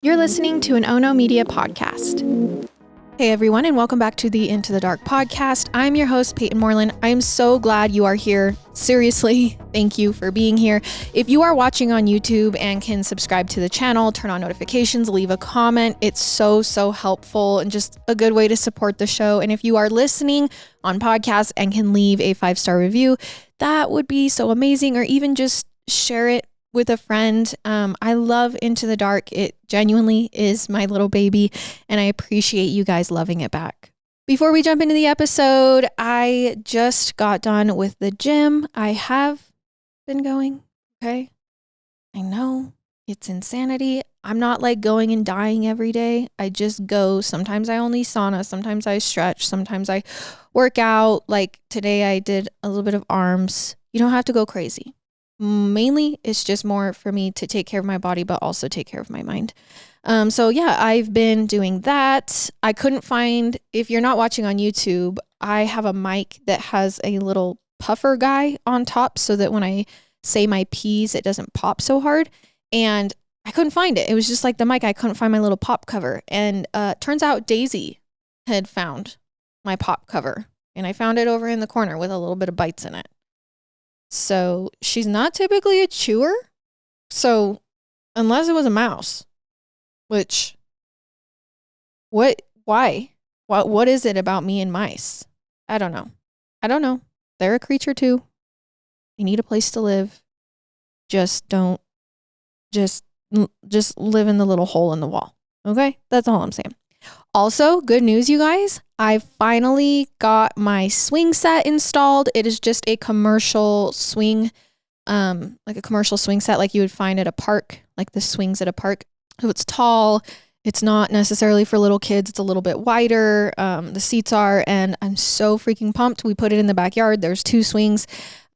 You're listening to an Ono Media podcast. Hey everyone, and welcome back to the Into the Dark podcast. I'm your host, Payton Moreland. I'm so glad you are here. Seriously, thank you for being here. If you are watching on YouTube and can subscribe to the channel, turn on notifications, leave a comment, it's so helpful and just a good way to support the show. And if you are listening on podcasts and can leave a 5-star review, that would be so amazing, or even just share it with a friend. I love Into the Dark. It genuinely is my little baby, and I appreciate you guys loving it back. Before we jump into the episode, I just got done with the gym. I have been going, okay? I know it's insanity. I'm not like going and dying every day. I just go. Sometimes I only sauna. Sometimes I stretch. Sometimes I work out. Like today I did a little bit of arms. You don't have to go crazy. Mainly, it's just more for me to take care of my body, but also take care of my mind. So yeah, I've been doing that. I couldn't find, if you're not watching on YouTube, I have a mic that has a little puffer guy on top so that when I say my P's, it doesn't pop so hard. And I couldn't find it. It was just like the mic. I couldn't find my little pop cover. And turns out Daisy had found my pop cover. And I found it over in the corner with a little bit of bites in it. So she's not typically a chewer. So unless it was a mouse, which, why? What is it about me and mice? I don't know. They're a creature too. They need a place to live. Just live in the little hole in the wall. Okay. That's all I'm saying. Also, good news, you guys. I finally got my swing set installed. It is just a commercial swing, like a commercial swing set like you would find at a park, like the swings at a park. So it's tall. It's not necessarily for little kids. It's a little bit wider. The seats are, and I'm so freaking pumped. We put it in the backyard. There's 2 swings,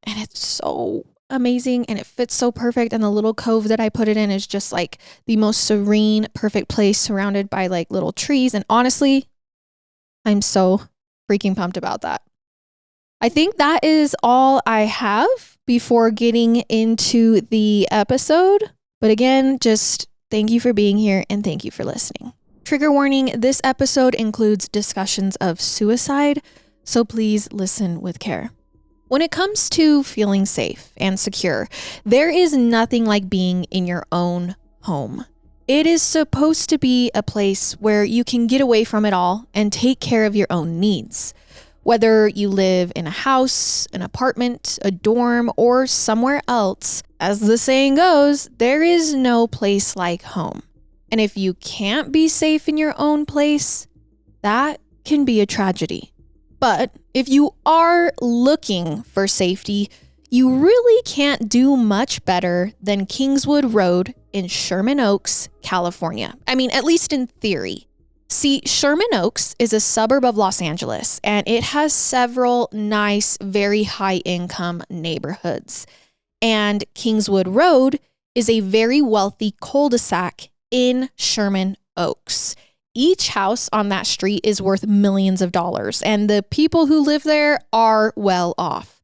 and it's so amazing, and it fits so perfect. And the little cove that I put it in is just like the most serene, perfect place surrounded by like little trees. And honestly, I'm so freaking pumped about that. I think that is all I have before getting into the episode. But again, just thank you for being here and thank you for listening. Trigger warning, this episode includes discussions of suicide, so please listen with care. When it comes to feeling safe and secure, there is nothing like being in your own home. It is supposed to be a place where you can get away from it all and take care of your own needs. Whether you live in a house, an apartment, a dorm, or somewhere else, as the saying goes, there is no place like home. And if you can't be safe in your own place, that can be a tragedy. But if you are looking for safety, you really can't do much better than Kingswood Road in Sherman Oaks, California. I mean, at least in theory. See, Sherman Oaks is a suburb of Los Angeles, and it has several nice, very high-income neighborhoods. And Kingswood Road is a very wealthy cul-de-sac in Sherman Oaks. Each house on that street is worth millions of dollars, and the people who live there are well off.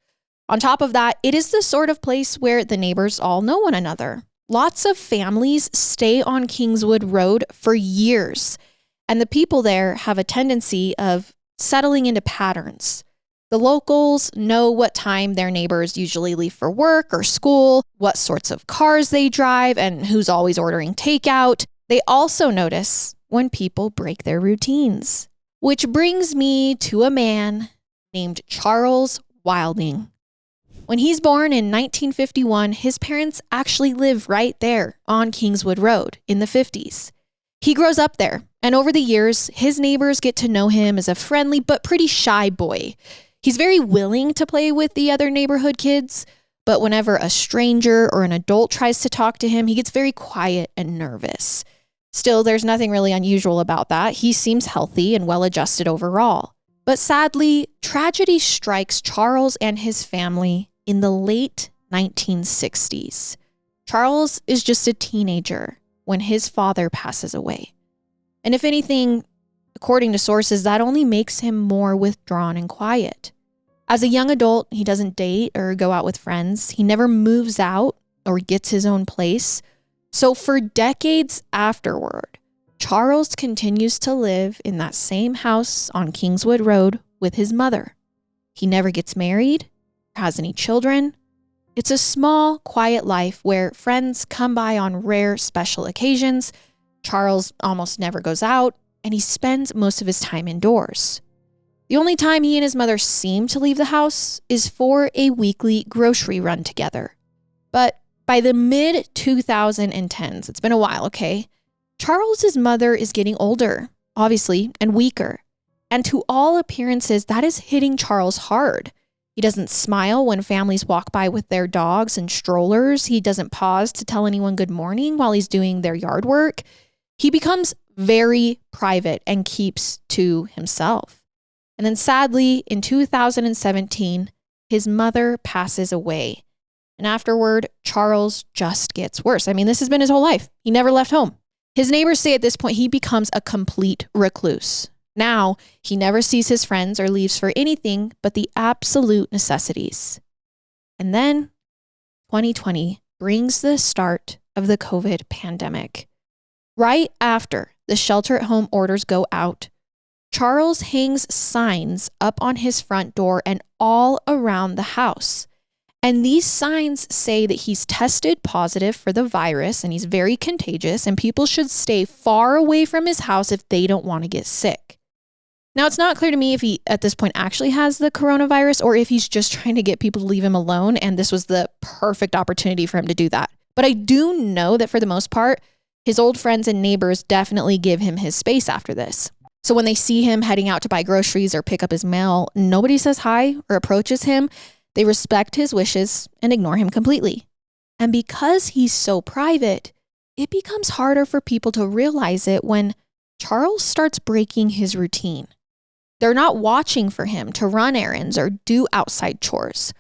On top of that, it is the sort of place where the neighbors all know one another. Lots of families stay on Kingswood Road for years, and the people there have a tendency of settling into patterns. The locals know what time their neighbors usually leave for work or school, what sorts of cars they drive, and who's always ordering takeout. They also notice when people break their routines. Which brings me to a man named Charles Wilding. When he's born in 1951, his parents actually live right there on Kingswood Road in the 50s. He grows up there, and over the years, his neighbors get to know him as a friendly but pretty shy boy. He's very willing to play with the other neighborhood kids, but whenever a stranger or an adult tries to talk to him, he gets very quiet and nervous. Still, there's nothing really unusual about that. He seems healthy and well-adjusted overall. But sadly, tragedy strikes Charles and his family in the late 1960s. Charles is just a teenager when his father passes away. And if anything, according to sources, that only makes him more withdrawn and quiet. As a young adult, he doesn't date or go out with friends. He never moves out or gets his own place. So for decades afterward, Charles continues to live in that same house on Kingswood Road with his mother. He never gets married, has any children. It's a small, quiet life where friends come by on rare special occasions. Charles almost never goes out, and he spends most of his time indoors. The only time he and his mother seem to leave the house is for a weekly grocery run together. But by the mid-2010s, it's been a while, okay? Charles's mother is getting older, obviously, and weaker. And to all appearances, that is hitting Charles hard. He doesn't smile when families walk by with their dogs and strollers. He doesn't pause to tell anyone good morning while he's doing their yard work. He becomes very private and keeps to himself. And then sadly, in 2017, his mother passes away. And afterward, Charles just gets worse. I mean, this has been his whole life. He never left home. His neighbors say at this point, he becomes a complete recluse. Now, he never sees his friends or leaves for anything but the absolute necessities. And then 2020 brings the start of the COVID pandemic. Right after the shelter-at-home orders go out, Charles hangs signs up on his front door and all around the house. And these signs say that he's tested positive for the virus and he's very contagious and people should stay far away from his house if they don't want to get sick. Now, it's not clear to me if he, at this point, actually has the coronavirus or if he's just trying to get people to leave him alone and this was the perfect opportunity for him to do that. But I do know that for the most part, his old friends and neighbors definitely give him his space after this. So when they see him heading out to buy groceries or pick up his mail, nobody says hi or approaches him. They respect his wishes and ignore him completely. And because he's so private, it becomes harder for people to realize it when Charles starts breaking his routine. They're not watching for him to run errands or do outside chores.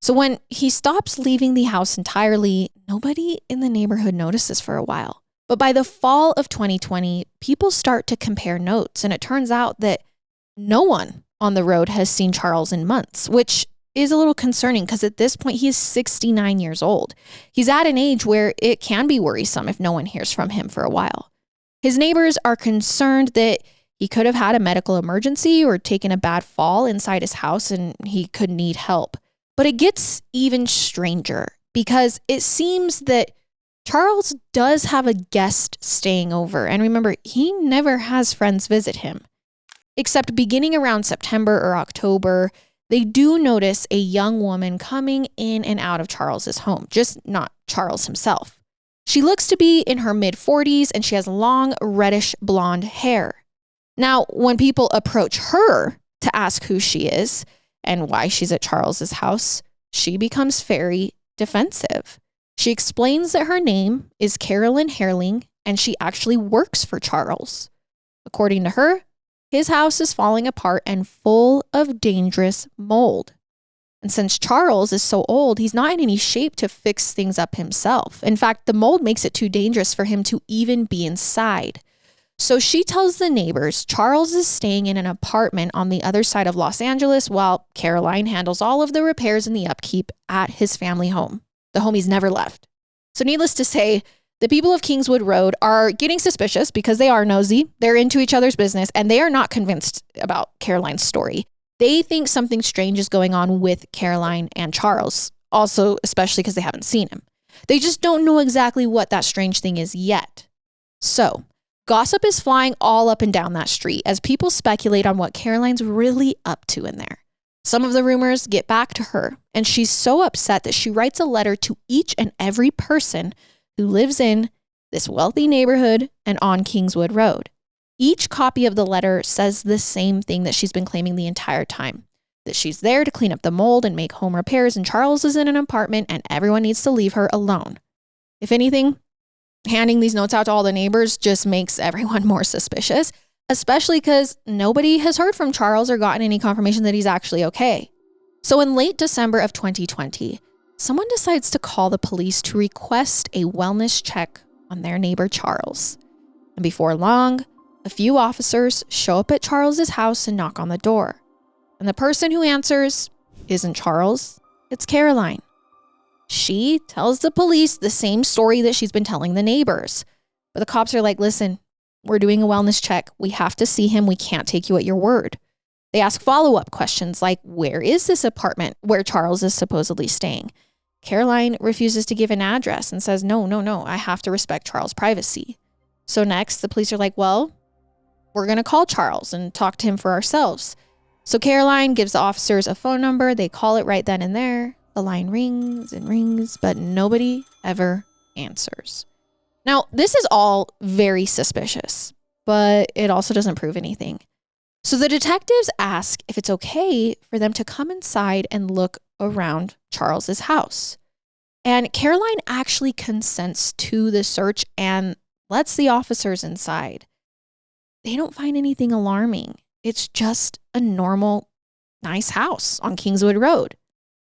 So when he stops leaving the house entirely, nobody in the neighborhood notices for a while. But by the fall of 2020, people start to compare notes, and it turns out that no one on the road has seen Charles in months, which is a little concerning because at this point, he is 69 years old. He's at an age where it can be worrisome if no one hears from him for a while. His neighbors are concerned that he could have had a medical emergency or taken a bad fall inside his house and he could need help. But it gets even stranger because it seems that Charles does have a guest staying over. And remember, he never has friends visit him. Except beginning around September or October, they do notice a young woman coming in and out of Charles's home, just not Charles himself. She looks to be in her mid-40s and she has long reddish blonde hair. Now, when people approach her to ask who she is and why she's at Charles's house, she becomes very defensive. She explains that her name is Carolyn Herling and she actually works for Charles. According to her, his house is falling apart and full of dangerous mold. And since Charles is so old, he's not in any shape to fix things up himself. In fact, the mold makes it too dangerous for him to even be inside. So she tells the neighbors Charles is staying in an apartment on the other side of Los Angeles while Caroline handles all of the repairs and the upkeep at his family home, the home he's never left. So needless to say, the people of Kingswood Road are getting suspicious because they are nosy, they're into each other's business, and they are not convinced about Caroline's story. They think something strange is going on with Caroline and Charles, also especially because they haven't seen him. They just don't know exactly what that strange thing is yet. So, gossip is flying all up and down that street as people speculate on what Caroline's really up to in there. Some of the rumors get back to her, and she's so upset that she writes a letter to each and every person who lives in this wealthy neighborhood and on Kingswood Road. Each copy of the letter says the same thing that she's been claiming the entire time, that she's there to clean up the mold and make home repairs, and Charles is in an apartment and everyone needs to leave her alone. If anything, handing these notes out to all the neighbors just makes everyone more suspicious, especially because nobody has heard from Charles or gotten any confirmation that he's actually okay. So in late December of 2020, someone decides to call the police to request a wellness check on their neighbor Charles. And before long, a few officers show up at Charles's house and knock on the door. And the person who answers isn't Charles, it's Caroline. She tells the police the same story that she's been telling the neighbors. But the cops are like, listen, we're doing a wellness check. We have to see him. We can't take you at your word. They ask follow-up questions like, where is this apartment where Charles is supposedly staying? Caroline refuses to give an address and says, no, I have to respect Charles' privacy. So next, the police are like, well, we're going to call Charles and talk to him for ourselves. So Caroline gives the officers a phone number. They call it right then and there. The line rings and rings, but nobody ever answers. Now, this is all very suspicious, but it also doesn't prove anything. So the detectives ask if it's okay for them to come inside and look around Charles's house. And Caroline actually consents to the search and lets the officers inside. They don't find anything alarming. It's just a normal, nice house on Kingswood Road.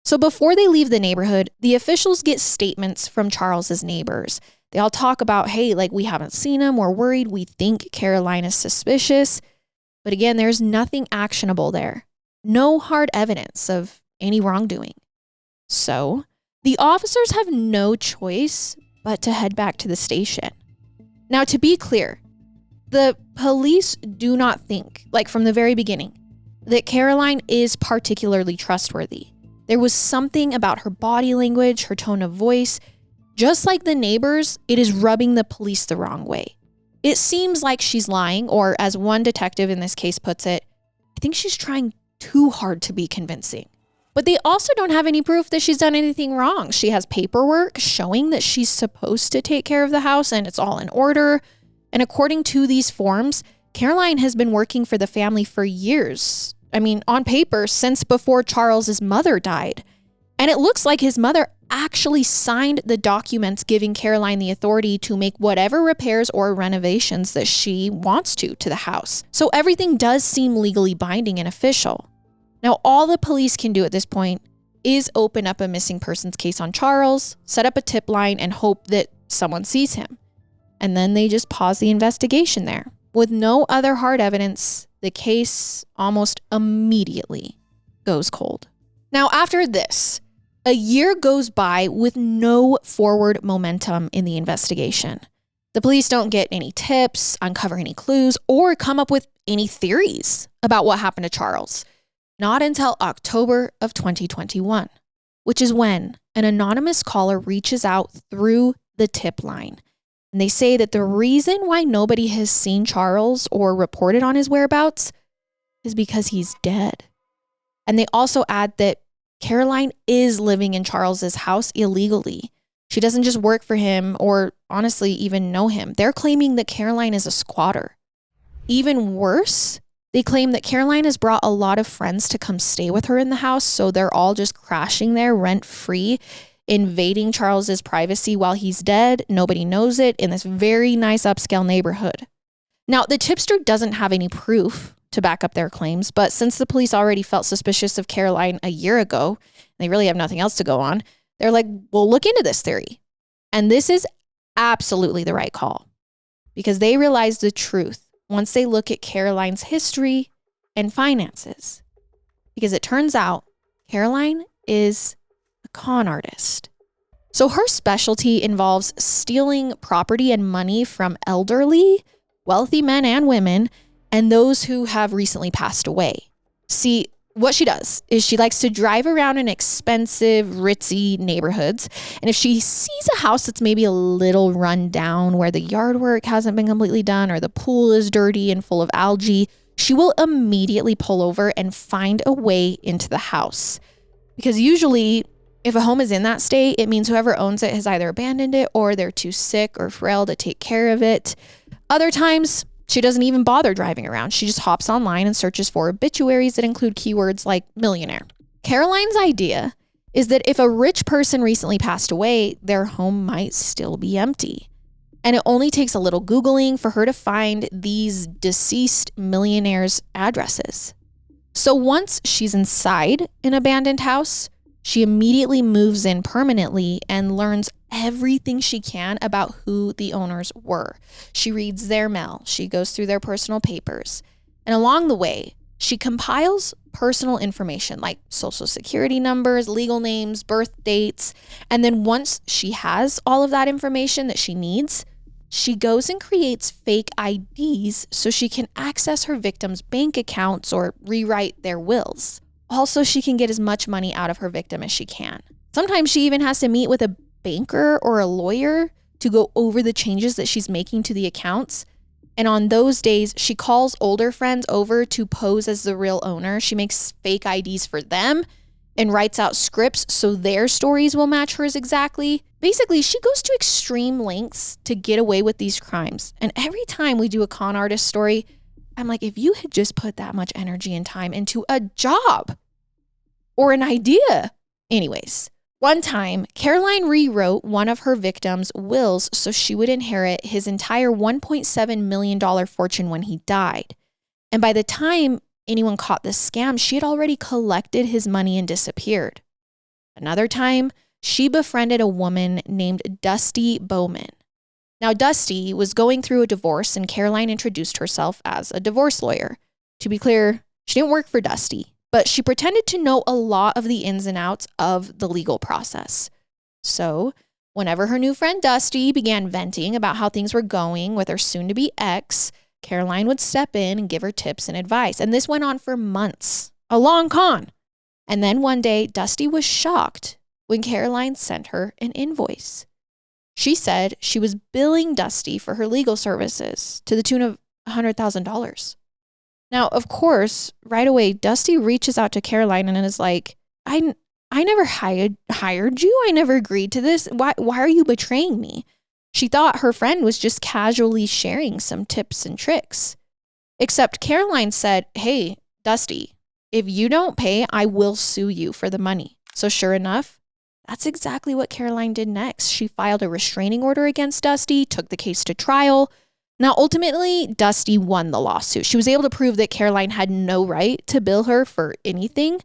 So before they leave the neighborhood, the officials get statements from Charles's neighbors. They all talk about, hey, like, we haven't seen him. We're worried. We think Caroline is suspicious. But again, there's nothing actionable there. No hard evidence of any wrongdoing. So the officers have no choice but to head back to the station. Now, to be clear, the police do not think, like from the very beginning, that Caroline is particularly trustworthy. There was something about her body language, her tone of voice. Just like the neighbors, it is rubbing the police the wrong way. It seems like she's lying, or as one detective in this case puts it, I think she's trying too hard to be convincing. But they also don't have any proof that she's done anything wrong. She has paperwork showing that she's supposed to take care of the house and it's all in order. And according to these forms, Caroline has been working for the family for years. I mean, on paper, since before Charles's mother died. And it looks like his mother actually signed the documents giving Caroline the authority to make whatever repairs or renovations that she wants to the house. So everything does seem legally binding and official. Now, all the police can do at this point is open up a missing persons case on Charles, set up a tip line, and hope that someone sees him. And then they just pause the investigation there. With no other hard evidence, the case almost immediately goes cold. Now, after this, a year goes by with no forward momentum in the investigation. The police don't get any tips, uncover any clues, or come up with any theories about what happened to Charles. Not until October of 2021, which is when an anonymous caller reaches out through the tip line. And they say that the reason why nobody has seen Charles or reported on his whereabouts is because he's dead. And they also add that Caroline is living in Charles's house illegally. She doesn't just work for him or honestly even know him. They're claiming that Caroline is a squatter. Even worse, they claim that Caroline has brought a lot of friends to come stay with her in the house, so they're all just crashing there rent-free, invading Charles's privacy while he's dead. Nobody knows it in this very nice upscale neighborhood. Now, the tipster doesn't have any proof to back up their claims, but since the police already felt suspicious of Caroline a year ago, they really have nothing else to go on. They're like, we'll look into this theory. And this is absolutely the right call because they realize the truth once they look at Caroline's history and finances. Because it turns out Caroline is a con artist. So her specialty involves stealing property and money from elderly, wealthy men and women, and those who have recently passed away. See, what she does is she likes to drive around in expensive, ritzy neighborhoods. And if she sees a house that's maybe a little run down, where the yard work hasn't been completely done, or the pool is dirty and full of algae, she will immediately pull over and find a way into the house. Because usually, if a home is in that state, it means whoever owns it has either abandoned it or they're too sick or frail to take care of it. Other times, she doesn't even bother driving around. She just hops online and searches for obituaries that include keywords like millionaire. Caroline's idea is that if a rich person recently passed away, their home might still be empty. And it only takes a little Googling for her to find these deceased millionaires' addresses. So once she's inside an abandoned house, she immediately moves in permanently and learns everything she can about who the owners were. She reads their mail. She goes through their personal papers. And along the way, She compiles personal information like social security numbers, legal names, birth dates, and then once she has all of that information that she needs, she goes and creates fake IDs so she can access her victims' bank accounts or rewrite their wills. Also, she can get as much money out of her victim as she can. Sometimes she even has to meet with a banker or a lawyer to go over the changes that she's making to the accounts. And on those days, she calls older friends over to pose as the real owner. She makes fake IDs for them and writes out scripts so their stories will match hers exactly. Basically, she goes to extreme lengths to get away with these crimes. And every time we do a con artist story, I'm like, if you had just put that much energy and time into a job or an idea. Anyways, one time, Caroline rewrote one of her victims' wills so she would inherit his entire $1.7 million fortune when he died. And by the time anyone caught this scam, she had already collected his money and disappeared. Another time, she befriended a woman named Dusty Bowman. Now, Dusty was going through a divorce, and Caroline introduced herself as a divorce lawyer. To be clear, she didn't work for Dusty, but she pretended to know a lot of the ins and outs of the legal process. So, whenever her new friend Dusty began venting about how things were going with her soon-to-be ex, Caroline would step in and give her tips and advice. And this went on for months. A long con. And then one day, Dusty was shocked when Caroline sent her an invoice. She said she was billing Dusty for her legal services to the tune of $100,000. Now, of course, right away, Dusty reaches out to Caroline and is like, I never hired you. I never agreed to this. Why are you betraying me? She thought her friend was just casually sharing some tips and tricks. Except Caroline said, hey, Dusty, if you don't pay, I will sue you for the money. So sure enough, that's exactly what Caroline did next. She filed a restraining order against Dusty, took the case to trial. Now, ultimately, Dusty won the lawsuit. She was able to prove that Caroline had no right to bill her for anything.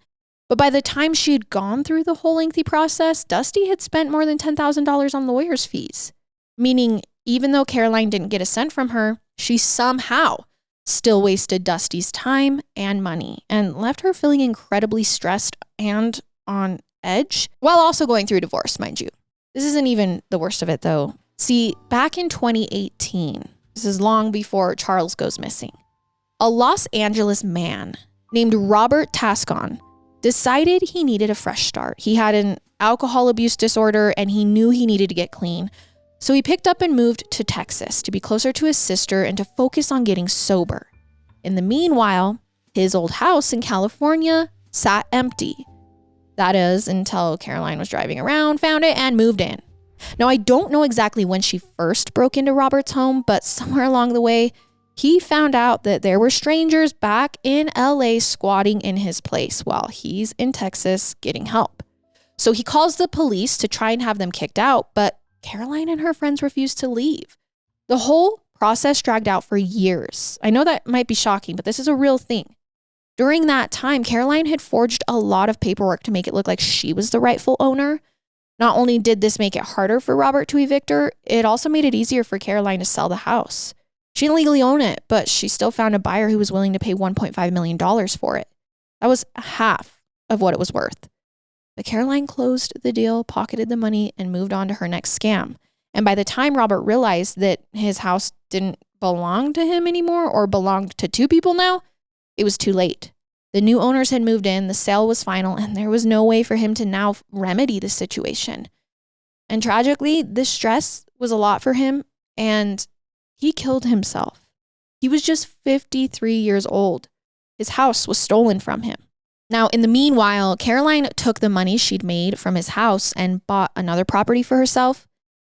But by the time she had gone through the whole lengthy process, Dusty had spent more than $10,000 on lawyer's fees. Meaning, even though Caroline didn't get a cent from her, she somehow still wasted Dusty's time and money and left her feeling incredibly stressed and on edge while also going through divorce, mind you. This isn't even the worst of it, though. See, back in 2018, this is long before Charles goes missing, a Los Angeles man named Robert Tascon decided he needed a fresh start. He had an alcohol abuse disorder and he knew he needed to get clean. So he picked up and moved to Texas to be closer to his sister and to focus on getting sober. In the meanwhile, his old house in California sat empty. That is, until Caroline was driving around, found it, and moved in. Now, I don't know exactly when she first broke into Robert's home, but somewhere along the way, he found out that there were strangers back in LA squatting in his place while he's in Texas getting help. So he calls the police to try and have them kicked out, but Caroline and her friends refused to leave. The whole process dragged out for years. I know that might be shocking, but this is a real thing. During that time, Caroline had forged a lot of paperwork to make it look like she was the rightful owner. Not only did this make it harder for Robert to evict her, it also made it easier for Caroline to sell the house. She didn't legally own it, but she still found a buyer who was willing to pay $1.5 million for it. That was half of what it was worth. But Caroline closed the deal, pocketed the money, and moved on to her next scam. And by the time Robert realized that his house didn't belong to him anymore or belonged to two people now, it was too late. The new owners had moved in, the sale was final, and there was no way for him to now remedy the situation. And tragically, this stress was a lot for him, and he killed himself. He was just 53 years old. His house was stolen from him. Now, in the meanwhile, Caroline took the money she'd made from his house and bought another property for herself.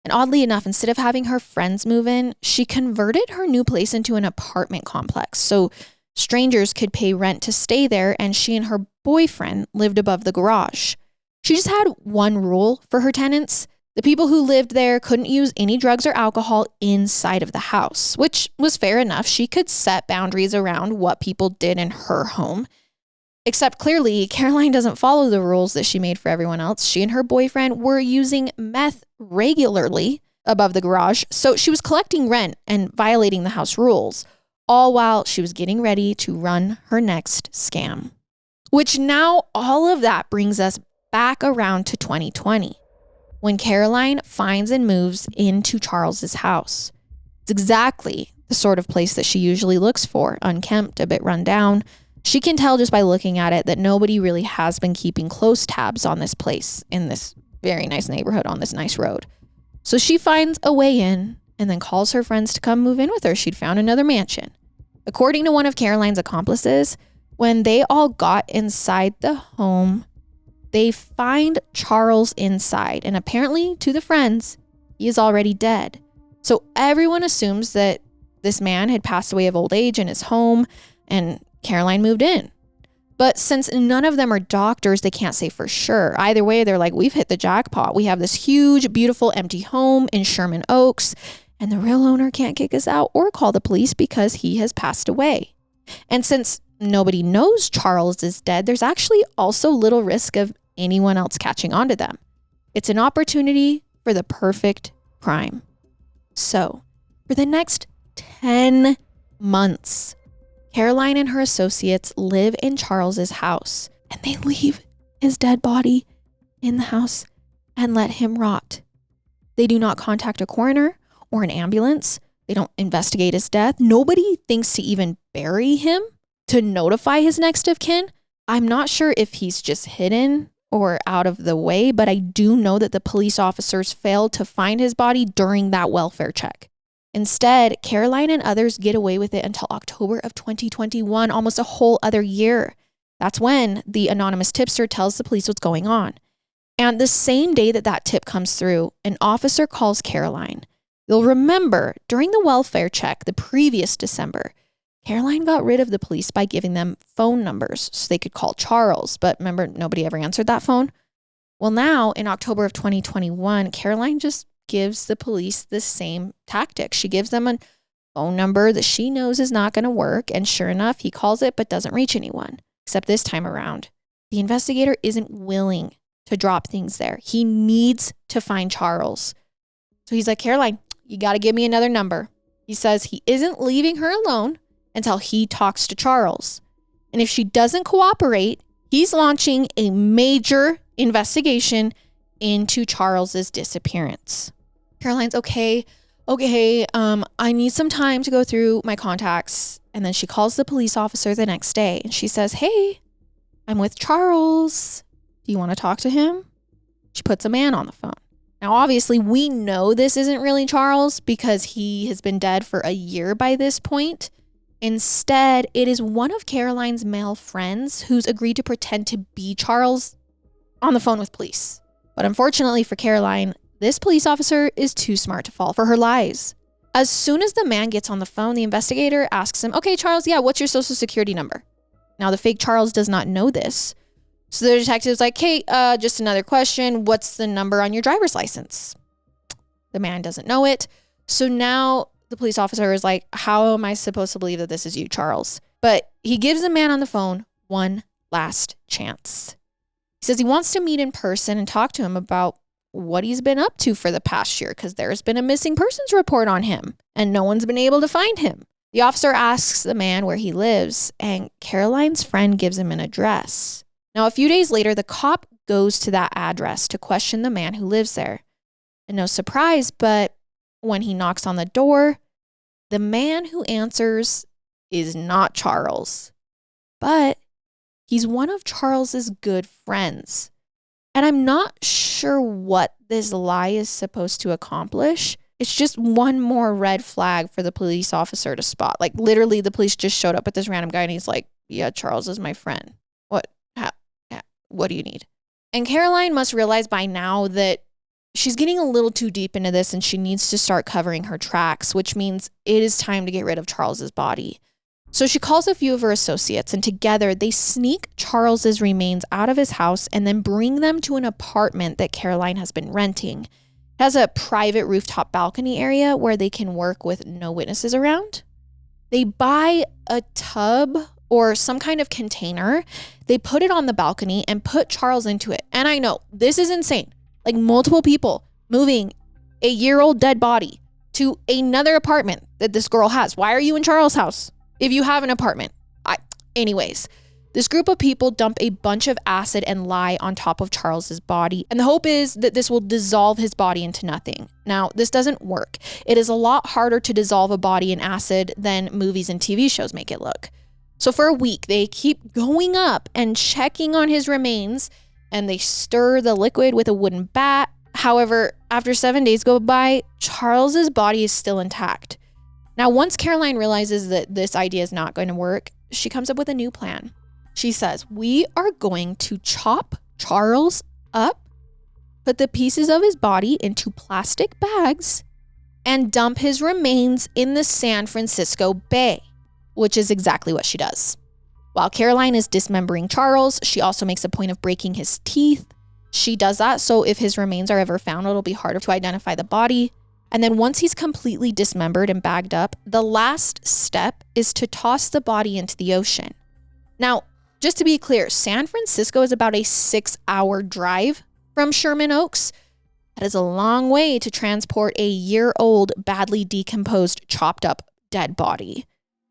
And oddly enough, instead of having her friends move in, she converted her new place into an apartment complex. So strangers could pay rent to stay there, and she and her boyfriend lived above the garage. She just had one rule for her tenants. The people who lived there couldn't use any drugs or alcohol inside of the house, which was fair enough. She could set boundaries around what people did in her home. Except clearly, Caroline doesn't follow the rules that she made for everyone else. She and her boyfriend were using meth regularly above the garage, so she was collecting rent and violating the house rules. all while she was getting ready to run her next scam. Which now all of that brings us back around to 2020, when Caroline finds and moves into Charles's house. It's exactly the sort of place that she usually looks for, unkempt, a bit run down. She can tell just by looking at it that nobody really has been keeping close tabs on this place in this very nice neighborhood on this nice road. So she finds a way in and then calls her friends to come move in with her. She'd found another mansion. According to one of Caroline's accomplices, when they all got inside the home, they find Charles inside, and apparently to the friends, he is already dead. So everyone assumes that this man had passed away of old age in his home and Caroline moved in. But since none of them are doctors, they can't say for sure. Either way, they're like, we've hit the jackpot. We have this huge, beautiful, empty home in Sherman Oaks, and the real owner can't kick us out or call the police because he has passed away. And since nobody knows Charles is dead, there's actually also little risk of anyone else catching on to them. It's an opportunity for the perfect crime. So, for the next 10 months, Caroline and her associates live in Charles's house, and they leave his dead body in the house and let him rot. They do not contact a coroner or an ambulance. They don't investigate his death. Nobody thinks to even bury him to notify his next of kin. I'm not sure if he's just hidden or out of the way, but I do know that the police officers failed to find his body during that welfare check. Instead, Caroline and others get away with it until October of 2021, almost a whole other year. That's when the anonymous tipster tells the police what's going on. And the same day that that tip comes through, an officer calls Caroline. You'll remember, during the welfare check the previous December, Caroline got rid of the police by giving them phone numbers so they could call Charles. But remember, nobody ever answered that phone? Well, now in October of 2021, Caroline just gives the police the same tactic. She gives them a phone number that she knows is not going to work. And sure enough, he calls it but doesn't reach anyone. Except this time around, the investigator isn't willing to drop things there. He needs to find Charles. So he's like, Caroline, you got to give me another number. He says he isn't leaving her alone until he talks to Charles. And if she doesn't cooperate, he's launching a major investigation into Charles's disappearance. Caroline's okay, I need some time to go through my contacts. And then she calls the police officer the next day and she says, hey, I'm with Charles. Do you want to talk to him? She puts a man on the phone. Now, obviously, we know this isn't really Charles because he has been dead for a year by this point. Instead, it is one of Caroline's male friends who's agreed to pretend to be Charles on the phone with police. But unfortunately for Caroline, this police officer is too smart to fall for her lies. As soon as the man gets on the phone, the investigator asks him, okay, Charles, yeah, what's your social security number? Now, the fake Charles does not know this. So the detective's like, hey, just another question. What's the number on your driver's license? The man doesn't know it. So now the police officer is like, how am I supposed to believe that this is you, Charles? But he gives the man on the phone one last chance. He says he wants to meet in person and talk to him about what he's been up to for the past year because there's been a missing persons report on him and no one's been able to find him. The officer asks the man where he lives and Caroline's friend gives him an address. Now, a few days later, the cop goes to that address to question the man who lives there. And no surprise, but when he knocks on the door, the man who answers is not Charles, but he's one of Charles's good friends. And I'm not sure what this lie is supposed to accomplish. It's just one more red flag for the police officer to spot. Like literally the police just showed up with this random guy and he's like, yeah, Charles is my friend. What do you need? And Caroline must realize by now that she's getting a little too deep into this and she needs to start covering her tracks, which means it is time to get rid of Charles's body. So she calls a few of her associates and together they sneak Charles's remains out of his house and then bring them to an apartment that Caroline has been renting. It has a private rooftop balcony area where they can work with no witnesses around. They buy a tub or some kind of container. They put it on the balcony and put Charles into it. And I know this is insane. Like multiple people moving a year-old dead body to another apartment that this girl has. Why are you in Charles' house if you have an apartment? Anyways, this group of people dump a bunch of acid and lye on top of Charles's body, and the hope is that this will dissolve his body into nothing. Now, this doesn't work. It is a lot harder to dissolve a body in acid than movies and TV shows make it look. So for a week, they keep going up and checking on his remains, and they stir the liquid with a wooden bat. However, after 7 days go by, Charles's body is still intact. Now, once Caroline realizes that this idea is not going to work, she comes up with a new plan. She says, we are going to chop Charles up, put the pieces of his body into plastic bags, and dump his remains in the San Francisco Bay, which is exactly what she does. While Caroline is dismembering Charles, she also makes a point of breaking his teeth. She does that so if his remains are ever found, it'll be harder to identify the body. And then once he's completely dismembered and bagged up, the last step is to toss the body into the ocean. Now, just to be clear, San Francisco is about a 6-hour drive from Sherman Oaks. That is a long way to transport a year-old, badly decomposed, chopped up dead body.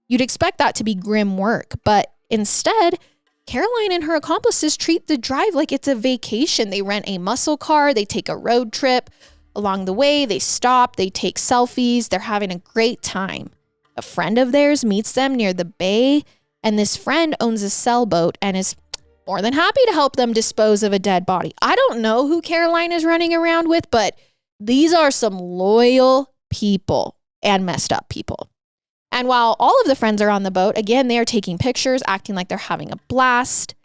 You'd expect that to be grim work, but instead, Caroline and her accomplices treat the drive like it's a vacation. They rent a muscle car, they take a road trip. Along the way, they stop, they take selfies, they're having a great time. A friend of theirs meets them near the bay, and this friend owns a sailboat and is more than happy to help them dispose of a dead body. I don't know who Caroline is running around with, but these are some loyal people and messed up people. And while all of the friends are on the boat, again, they are taking pictures, acting like they're having a blast.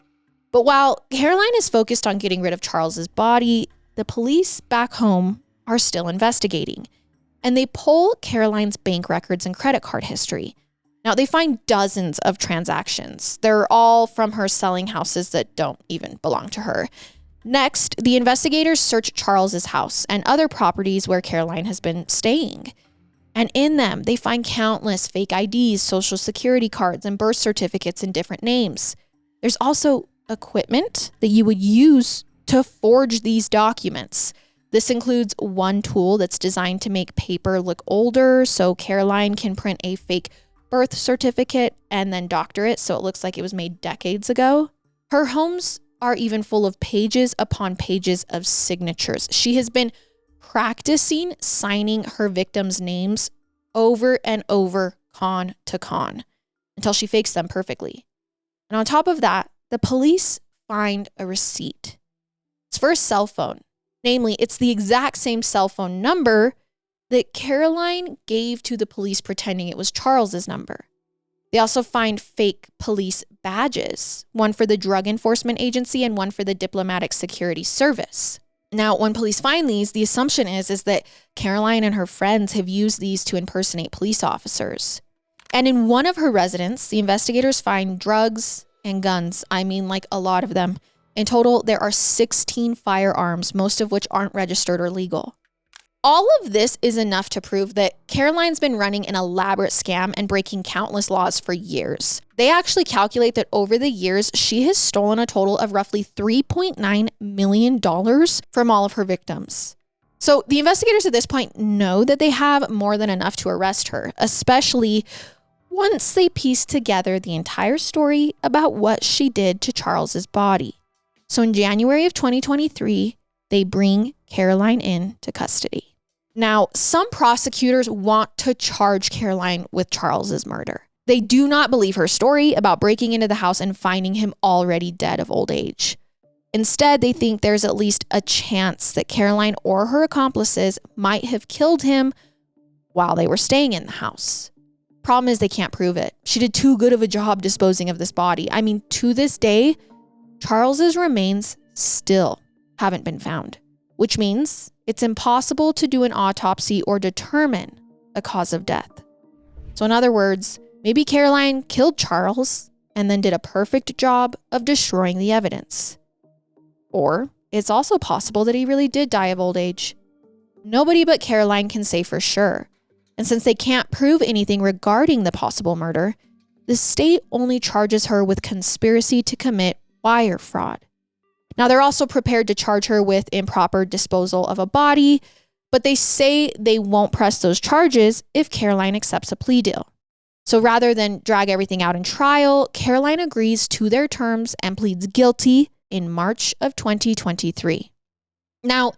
But while Caroline is focused on getting rid of Charles's body, the police back home are still investigating. And they pull Caroline's bank records and credit card history. Now, they find dozens of transactions. They're all from her selling houses that don't even belong to her. Next, the investigators search Charles's house and other properties where Caroline has been staying. And in them, they find countless fake IDs, social security cards, and birth certificates in different names. There's also equipment that you would use to forge these documents. This includes one tool that's designed to make paper look older, so Caroline can print a fake birth certificate and then doctor it so it looks like it was made decades ago. Her homes are even full of pages upon pages of signatures. She has been practicing signing her victims' names over and over, con to con, until she fakes them perfectly. And on top of that, the police find a receipt. It's for a cell phone. Namely, it's the exact same cell phone number that Caroline gave to the police pretending it was Charles's number. They also find fake police badges, one for the Drug Enforcement Agency and one for the Diplomatic Security Service. Now, when police find these, the assumption is that Caroline and her friends have used these to impersonate police officers. And in one of her residences, the investigators find drugs and guns. I mean, like a lot of them. In total, there are 16 firearms, most of which aren't registered or legal. All of this is enough to prove that Caroline's been running an elaborate scam and breaking countless laws for years. They actually calculate that over the years, she has stolen a total of roughly $3.9 million from all of her victims. So the investigators at this point know that they have more than enough to arrest her, especially once they piece together the entire story about what she did to Charles's body. So in January of 2023, they bring Caroline into custody. Now, some prosecutors want to charge Caroline with Charles's murder. They do not believe her story about breaking into the house and finding him already dead of old age. Instead, they think there's at least a chance that Caroline or her accomplices might have killed him while they were staying in the house. Problem is, they can't prove it. She did too good of a job disposing of this body. I mean, to this day, Charles's remains still haven't been found, which means it's impossible to do an autopsy or determine a cause of death. So in other words, maybe Caroline killed Charles and then did a perfect job of destroying the evidence. Or it's also possible that he really did die of old age. Nobody but Caroline can say for sure. And since they can't prove anything regarding the possible murder, the state only charges her with conspiracy to commit wire fraud. Now, they're also prepared to charge her with improper disposal of a body, but they say they won't press those charges if Caroline accepts a plea deal. So rather than drag everything out in trial, Caroline agrees to their terms and pleads guilty in March of 2023. Now,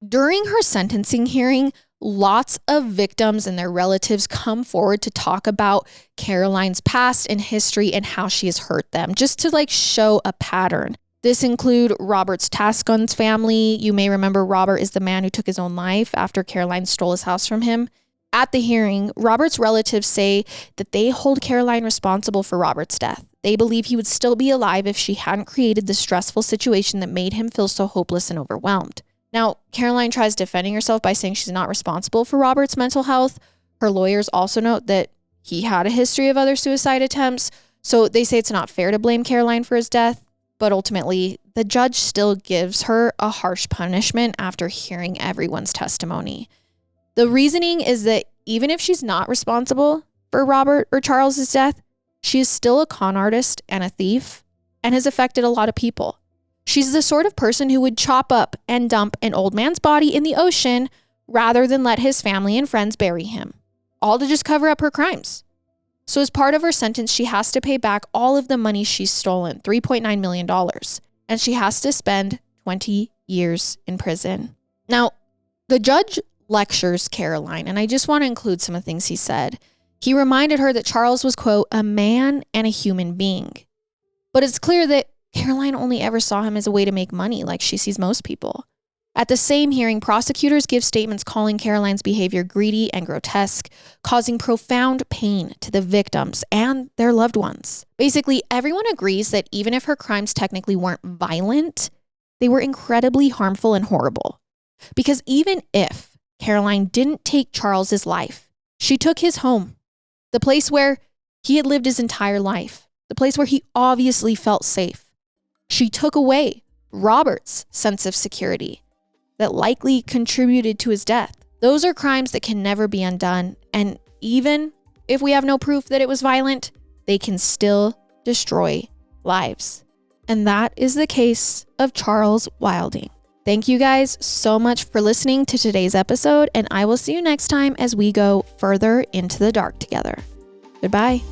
during her sentencing hearing, lots of victims and their relatives come forward to talk about Caroline's past and history and how she has hurt them, just to show a pattern. This include Robert Tascon's family. You may remember Robert is the man who took his own life after Caroline stole his house from him. At the hearing, Robert's relatives say that they hold Caroline responsible for Robert's death. They believe he would still be alive if she hadn't created the stressful situation that made him feel so hopeless and overwhelmed. Now, Caroline tries defending herself by saying she's not responsible for Robert's mental health. Her lawyers also note that he had a history of other suicide attempts, so they say it's not fair to blame Caroline for his death, but ultimately, the judge still gives her a harsh punishment after hearing everyone's testimony. The reasoning is that even if she's not responsible for Robert or Charles's death, she is still a con artist and a thief and has affected a lot of people. She's the sort of person who would chop up and dump an old man's body in the ocean rather than let his family and friends bury him, all to just cover up her crimes. So as part of her sentence, she has to pay back all of the money she's stolen, $3.9 million, and she has to spend 20 years in prison. Now, the judge lectures Caroline, and I just want to include some of the things he said. He reminded her that Charles was, quote, a man and a human being. But it's clear that Caroline only ever saw him as a way to make money like she sees most people. At the same hearing, prosecutors give statements calling Caroline's behavior greedy and grotesque, causing profound pain to the victims and their loved ones. Basically, everyone agrees that even if her crimes technically weren't violent, they were incredibly harmful and horrible. Because even if Caroline didn't take Charles's life, she took his home, the place where he had lived his entire life, the place where he obviously felt safe. She took away Robert's sense of security that likely contributed to his death. Those are crimes that can never be undone. And even if we have no proof that it was violent, they can still destroy lives. And that is the case of Charles Wilding. Thank you guys so much for listening to today's episode, and I will see you next time as we go further into the dark together. Goodbye.